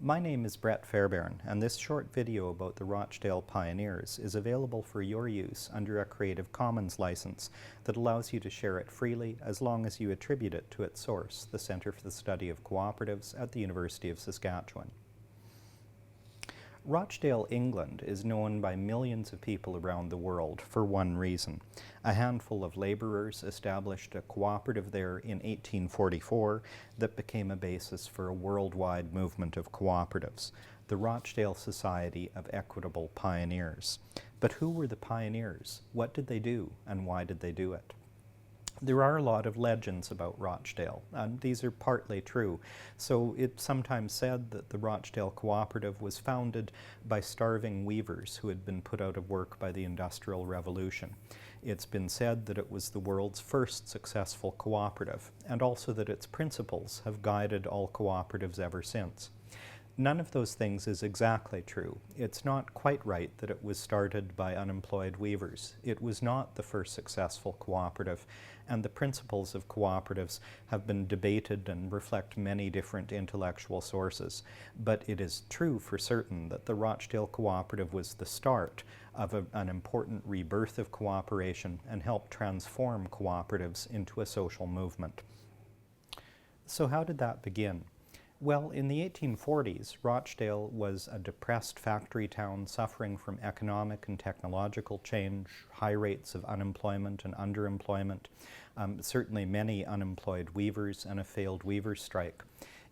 My name is Brett Fairbairn, and this short video about the Rochdale Pioneers is available for your use under a Creative Commons license that allows you to share it freely as long as you attribute it to its source, the Centre for the Study of Cooperatives at the University of Saskatchewan. Rochdale, England is known by millions of people around the world for one reason. A handful of labourers established a cooperative there in 1844 that became a basis for a worldwide movement of cooperatives, the Rochdale Society of Equitable Pioneers. But who were the pioneers? What did they do, and why did they do it? There are a lot of legends about Rochdale, and these are partly true. So it's sometimes said that the Rochdale Cooperative was founded by starving weavers who had been put out of work by the Industrial Revolution. It's been said that it was the world's first successful cooperative, and also that its principles have guided all cooperatives ever since. None of those things is exactly true. It's not quite right that it was started by unemployed weavers. It was not the first successful cooperative, and the principles of cooperatives have been debated and reflect many different intellectual sources. But it is true for certain that the Rochdale Cooperative was the start of an important rebirth of cooperation and helped transform cooperatives into a social movement. So how did that begin? Well, in the 1840s, Rochdale was a depressed factory town suffering from economic and technological change, high rates of unemployment and underemployment, certainly many unemployed weavers, and a failed weavers' strike.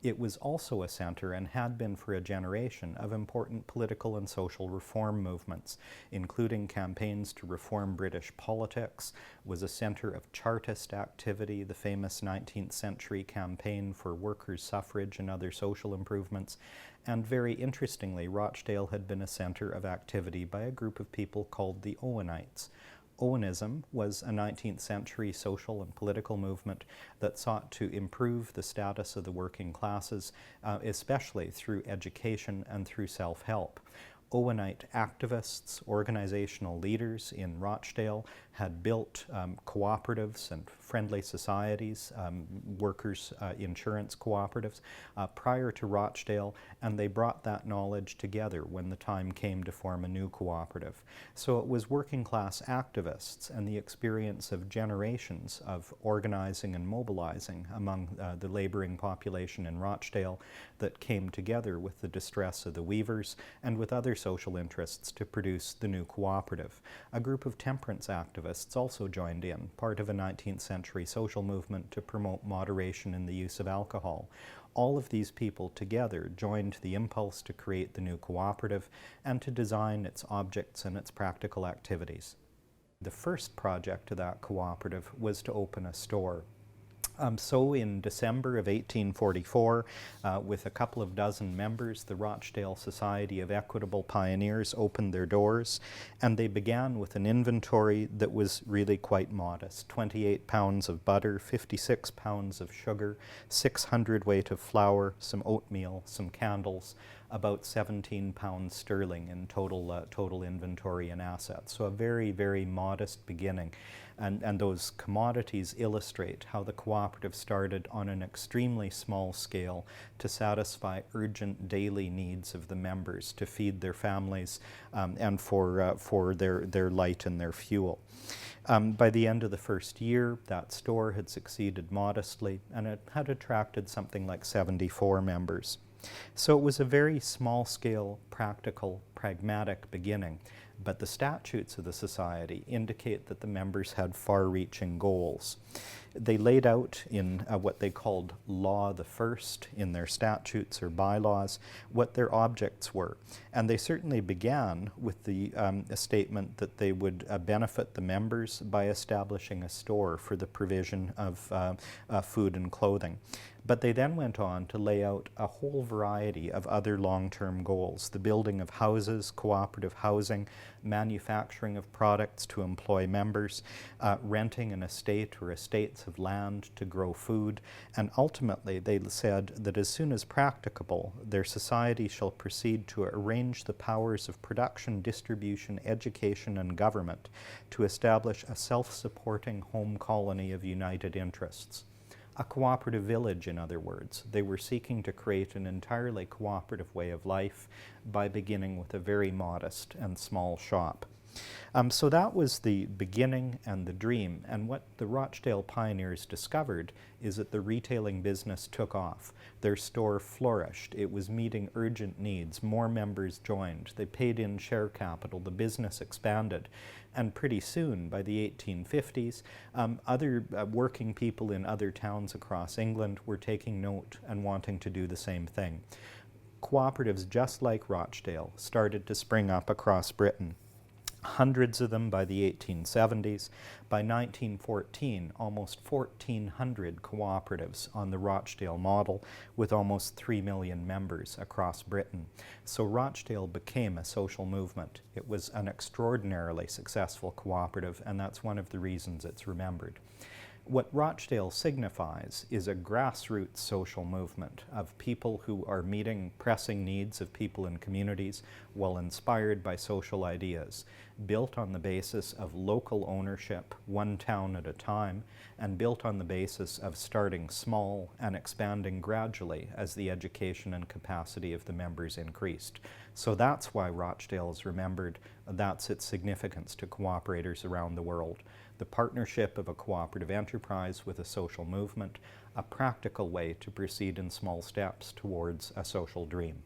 It was also a centre, and had been for a generation, of important political and social reform movements, including campaigns to reform British politics, was a centre of Chartist activity, the famous 19th century campaign for workers' suffrage and other social improvements, and very interestingly, Rochdale had been a centre of activity by a group of people called the Owenites. Owenism was a 19th century social and political movement that sought to improve the status of the working classes, especially through education and through self-help. Owenite activists, organizational leaders in Rochdale had built cooperatives and friendly societies, workers' insurance cooperatives, prior to Rochdale, and they brought that knowledge together when the time came to form a new cooperative. So it was working class activists and the experience of generations of organizing and mobilizing among the laboring population in Rochdale that came together with the distress of the weavers and with other social interests to produce the new cooperative. A group of temperance activists also joined in, part of a 19th century social movement to promote moderation in the use of alcohol. All of these people together joined the impulse to create the new cooperative and to design its objects and its practical activities. The first project of that cooperative was to open a store. So in December of 1844, with a couple of dozen members, the Rochdale Society of Equitable Pioneers opened their doors, and they began with an inventory that was really quite modest. 28 pounds of butter, 56 pounds of sugar, 600 weight of flour, some oatmeal, some candles, about 17 pounds sterling in total inventory and assets. So a very, very modest beginning. And those commodities illustrate how the cooperative started on an extremely small scale to satisfy urgent daily needs of the members, to feed their families and for their light and their fuel. By the end of the first year, that store had succeeded modestly, and it had attracted something like 74 members. So it was a very small-scale, practical, pragmatic beginning, but the statutes of the society indicate that the members had far-reaching goals. They laid out in what they called Law the First in their statutes or bylaws what their objects were. And they certainly began with a statement that they would benefit the members by establishing a store for the provision of food and clothing. But they then went on to lay out a whole variety of other long-term goals: the building of houses, cooperative housing, manufacturing of products to employ members, renting an estate or estates of land to grow food, and ultimately they said that as soon as practicable, their society shall proceed to arrange the powers of production, distribution, education, and government to establish a self-supporting home colony of united interests. A cooperative village, in other words. They were seeking to create an entirely cooperative way of life by beginning with a very modest and small shop. So that was the beginning and the dream. And what the Rochdale pioneers discovered is that the retailing business took off. Their store flourished. It was meeting urgent needs. More members joined. They paid in share capital. The business expanded. And pretty soon, by the 1850s, other working people in other towns across England were taking note and wanting to do the same thing. Cooperatives just like Rochdale started to spring up across Britain. Hundreds of them by the 1870s. By 1914, almost 1,400 cooperatives on the Rochdale model with almost 3 million members across Britain. So Rochdale became a social movement. It was an extraordinarily successful cooperative, and that's one of the reasons it's remembered. What Rochdale signifies is a grassroots social movement of people who are meeting pressing needs of people in communities while inspired by social ideas, built on the basis of local ownership, one town at a time, and built on the basis of starting small and expanding gradually as the education and capacity of the members increased. So that's why Rochdale is remembered. That's its significance to cooperators around the world. The partnership of a cooperative enterprise with a social movement, a practical way to proceed in small steps towards a social dream.